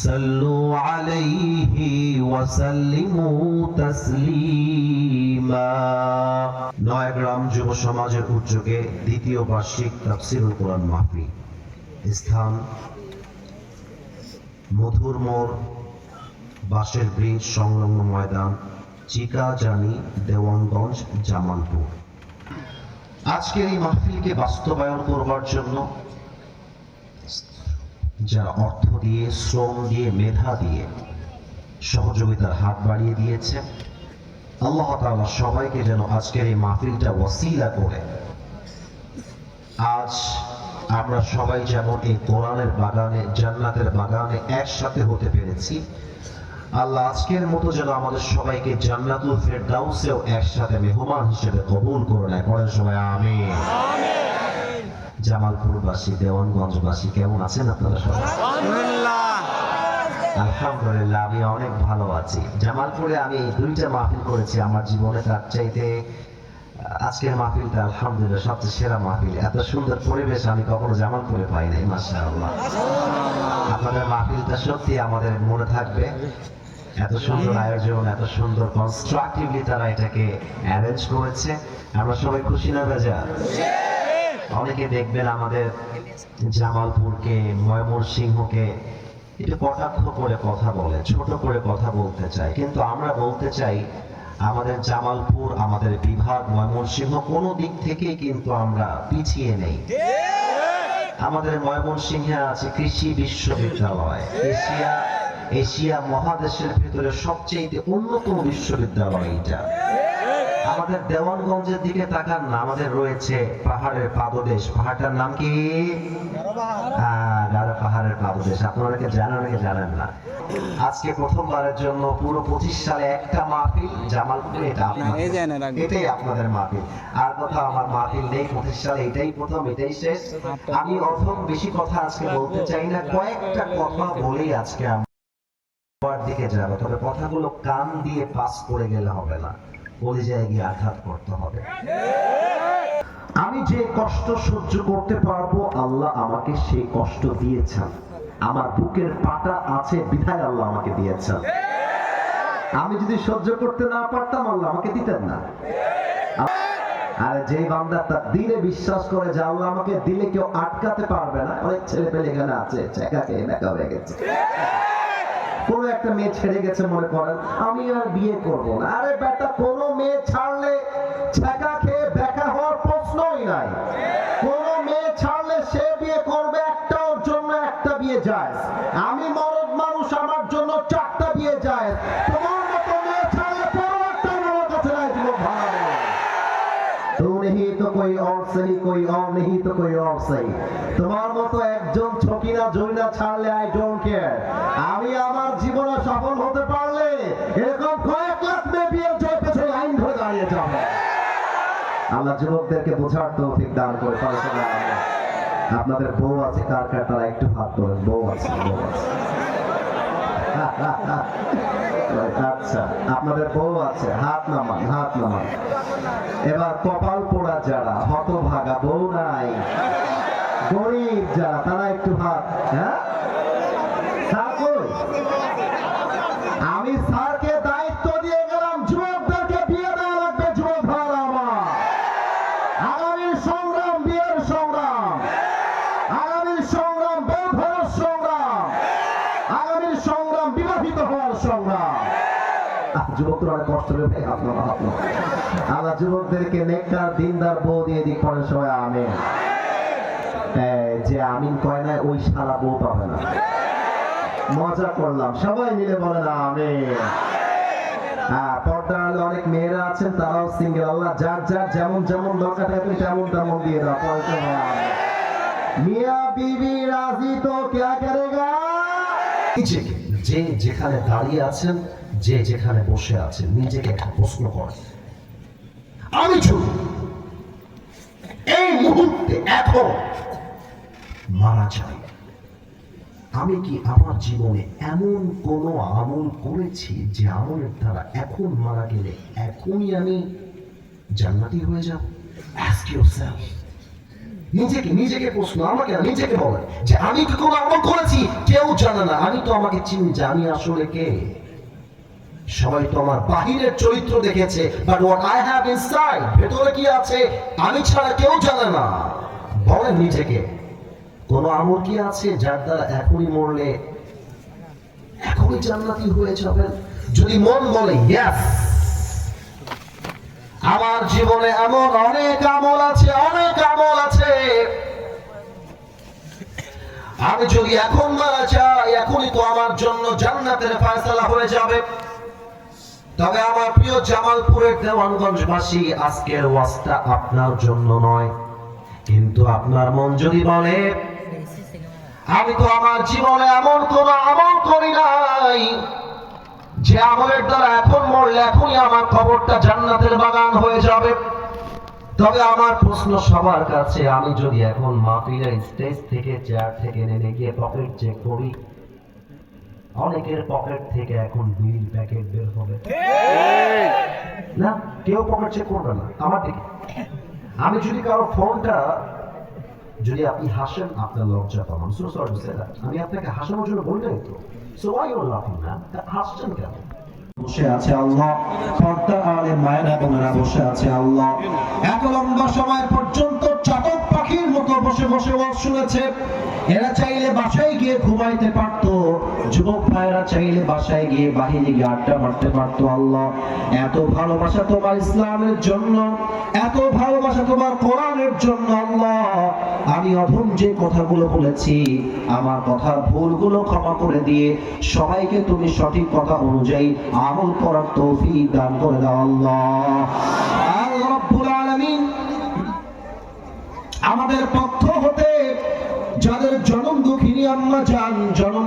সাল্লু আলাইহি ওয়া সাল্লিমু তাসলিমা। নয়াগ্রাম যুব সমাজের উদ্যোগে দ্বিতীয় বার্ষিক তাফসীরুল কোরআন মাহফিল। স্থান মধুর মোড়, বাঁশের ব্রিজ সংলগ্ন ময়দান, চিকাজানি, দেওয়ানগঞ্জ, জামালপুর। আজকের এই মাহফিলকে বাস্তবায়ন করবার জন্য যারা অর্থ দিয়ে, শ্রম দিয়ে, মেধা দিয়ে সহযোগিতার হাত বাড়িয়ে দিয়েছে, আল্লাহ তাআলা সবাইকে যেন আজকের এই মাহফিলটা ওয়াসিলা করে আজ আমরা সবাই যেমন এই কোরআনের বাগানে, জান্নাতের বাগানে একসাথে হতে পেরেছি, আল্লাহ আজকের মতো যেন আমাদের সবাইকে জান্নাতুল ফেরদাউসেও একসাথে মেহমান হিসেবে কবুল করে নেয়। পড়েন সবাই আমিন। জামালপুরবাসী, দেওয়ানগঞ্জবাসী কেমন আছেন আপনারা সবাই? আলহামদুলিল্লাহ, আমি অনেক ভালো আছি। জামালপুরে আমি 2টা মাহফিল করেছি আমার জীবনে, তার চাইতে আজকের মাহফিলটা আলহামদুলিল্লাহ সবচেয়ে সেরা মাহফিল। এত সুন্দর পরিবেশ আমি কখনো জামালপুরে পাই নাই। মাশাআল্লাহ, আপনাদের মাহফিলটা সত্যি আমাদের মনে থাকবে। এত সুন্দর আয়োজন, এত সুন্দর কনস্ট্রাকটিভলি তারা এটাকে অ্যারেঞ্জ করেছে। আমরা সবাই খুশি না বেজা? অনেকে দেখবেন আমাদের জামালপুরকে, ময়মনসিংহকে একটু কটাক্ষ করে কথা বলে, ছোট করে কথা বলতে চায়, কিন্তু আমরা বলতে চাই আমাদের জামালপুর, আমাদের বিভাগ ময়মনসিংহ কোনো দিক থেকে কিন্তু আমরা পিছিয়ে নেই। আমাদের ময়মনসিংহে আছে কৃষি বিশ্ববিদ্যালয়, এশিয়া মহাদেশের ভিতরে সবচেয়ে অন্যতম বিশ্ববিদ্যালয় এটা। আমাদের দেওয়ানগঞ্জের দিকে তাকান না, আমাদের রয়েছে পাহাড়ের পাদদেশ। পাহাড়টার নাম কি? গারো পাহাড়ের পাদদেশ। আপনারা অনেকে জানেন, অনেকে জানেন না। আজকে প্রথমবারের জন্য পুরো 25 সালে একটা মাহফিল জামালপুরে, এটাই আপনাদের মাহফিল। আর কোথাও আমার মাহফিল নেই 25 সালে, এটাই প্রথম, এটাই শেষ। আমি অথম বেশি কথা আজকে বলতে চাই না, কয়েকটা কথা বলেই আজকে আমার দিকে যাবো। তবে কথাগুলো কান দিয়ে পাস করে গেলে হবে না, কলিজায় গিয়ে আঘাত করতে হবে। আমি যে কষ্ট সহ্য করতে পারবো, আল্লাহ আমাকে সেই কষ্ট দিয়েছেন। আমার বুকের পাটা আছে বিধায় আল্লাহ আমাকে দিয়েছেন। আমি যদি সহ্য করতে না পারতাম, আল্লাহ আমাকে দিতেন না। আর যে বান্দা তার দিলে বিশ্বাস করে যে আল্লাহ আমাকে দিলে কেউ আটকাতে পারবে না, অনেক ছেলে পেলে এখানে আছে চেকাকে দেখা হয়ে গেছে। কোনো একটা মেয়ে ছেড়ে গেছে, মনে করেন আমি আর বিয়ে করব না। আরে বেটা, কোনো মেয়ে ছাড়লে ছেকা খেয়ে দেখা হওয়ার প্রশ্নই নাই। কোন মেয়ে ছাড়লে সে বিয়ে করবে, একটা ওর জন্য একটা বিয়ে যায়। আমি মরদ মানুষ, আমার জন্য 4টা বিয়ে যায়। তোমার মতো মেয়ে ছাড়লে পরবর্তী আমার কাছে নাই। যুবক ভাই, তু নেহি তো কোই और सही, कोई और नहीं तो कोई और सही। তোমার মতো একজন ছকিনা জয়না ছাড়লে আই ডোন্ট কেয়ার। আমি আমার জীবনে সফল হতে পারলে এরকম কয়েক লাখ মেয়ে বিয়ের জয় পেছনে লাইন ধরে দাঁড়িয়ে যাবে। আল্লাহ যুবকদেরকে বোঝার তৌফিক দান করে। আপনাদের বউ আছে কার কার, তারা একটু হাত তোলেন। বউ আছে, বউ আছে। আচ্ছা, আপনাদের বউ আছে, হাত নামান, হাত নামান। এবার কপাল পোড়া যারা, হতভাগা, বউ নাই, গরিব যারা, তারা একটু হাত। হ্যাঁ, আমি স্যারকে দায়িত্ব দিয়ে গেলাম, যুবকদেরকে বিয়ে দেওয়া লাগবে। যুবক ভাইরা আমার, আগামীর সংগ্রাম বিয়ের সংগ্রাম, আগামীর সংগ্রাম বউ ফেরার সংগ্রাম, আগামীর সংগ্রাম বিবাহিত হওয়ার সংগ্রাম। যুবকরা অনেক কষ্ট পেয়ে আল্লাহ যুবকদেরকে নেককার দিনদার বউ দিয়ে দিক। পরে সবাই আমিন। যে আমিন কয় না, ওই সারা বউ পাবে না। মজা করলাম, সবাই মিলে বলেন আমিন। পর্দার অনেক মেয়েরা আছেন, তারাও সিঙ্গেল। আল্লাহ যার যার যেমন যেমন দরকার থাকে তেমন তেমন দিয়ে দাও। মিয়া বিবি রাজি তো क्या करेगा। যে যেখানে দাঁড়িয়ে আছেন, যে যেখানে বসে আছেন, নিজেকে একটা প্রশ্ন করেন, আমি যদি এই মুহূর্তে এখন মারা যাই, আমি কি আমার জীবনে এমন কোন আমল করেছি যে আমলের দ্বারা এখন মারা গেলে এখনই আমি জান্নাতি হয়ে যাব? Ask yourself, নিজেকে প্রশ্ন, আমাকে নিজেকে বলেন যে আমি কি কোনো আমল করেছি? কেউ জানে না। আমি তো আমাকে চিনি যে আমি আসলে কে। সবাই তো আমার বাহিরের চরিত্র দেখেছে, but what I have inside, ভেতরে কি আছে আমি ছাড়া কেউ জানে না। বলেন নিজেকে, কোন আমল কি আছে যার দ্বারা এখনই মরলে এখনই জান্নাতি হয়ে যাবেন? যদি মন বলে ইয়েস, আমার জীবনে এমন অনেক আমল আছে, আমি যদি এখন মারা যাই এখনই তো আমার জন্য জান্নাতের ফয়সালা হয়ে যাবে। তবে আমার প্রিয় জামালপুরের দেওয়ানগঞ্জবাসী, আজকের ওয়াজটা আপনার জন্য নয়, কিন্তু আপনার মন যদি বলে আমি তো আমার জীবনে এমন কোন আমল করি নাই যে আমলের দ্বারা এখন মরলে এখনই আমার কবরটা জান্নাতের বাগান হয়ে যাবে, তবে আমার প্রশ্ন সবার কাছে, আমি যদি এখন মাহফিলের স্টেজ থেকে চেয়ার থেকে নেমে গিয়ে পকেট চেক করি, অনেকের পকেট থেকে এখন বিড়ির প্যাকেট বের হবে না? কেউ পকেট চেক করবে না আমার দিকে। আমি যদি কারো ফোনটা, যদি আপনি হাসেন আপনার লজ্জা পাবেন, so sorry to say that, আমি আপনাকে হাসানোর জন্য বললেই তো, সো ওয়াই ইউ লাফিং না? হাসছেন কেন? বসে আছে আল্লাহ, পর্দা আলে মায়েরা বোনেরা বসে আছে আল্লাহ, এত লম্বা সময় পর্যন্ত চাতক পাখির মতো বসে বসে ওয়াজ শুনেছে। এরা চাইলে বাসায় গিয়ে ঘুমাইতে পারতো, যুবক ভাইরা চাইলে বাসায় গিয়ে বাহিরে গিয়ে আড্ডা মারতে পারতো। আল্লাহ, এত ভালোবাসা তোমার ইসলামের জন্য, এত ভালোবাসা তোমার কোরআনের জন্য। আল্লাহ, আমি অধম যে কথাগুলো বলেছি, আমার কথার ভুলগুলো ক্ষমা করে দিয়ে সবাইকে তুমি সঠিক কথা অনুযায়ী আমল করার তৌফিক দান করে দাও আল্লাহ। আল্লাহ রাব্বুল আলামিন আমাদের পক্ষ হতে যাদের জনম দুঃখিনী আম্মা জান, জনম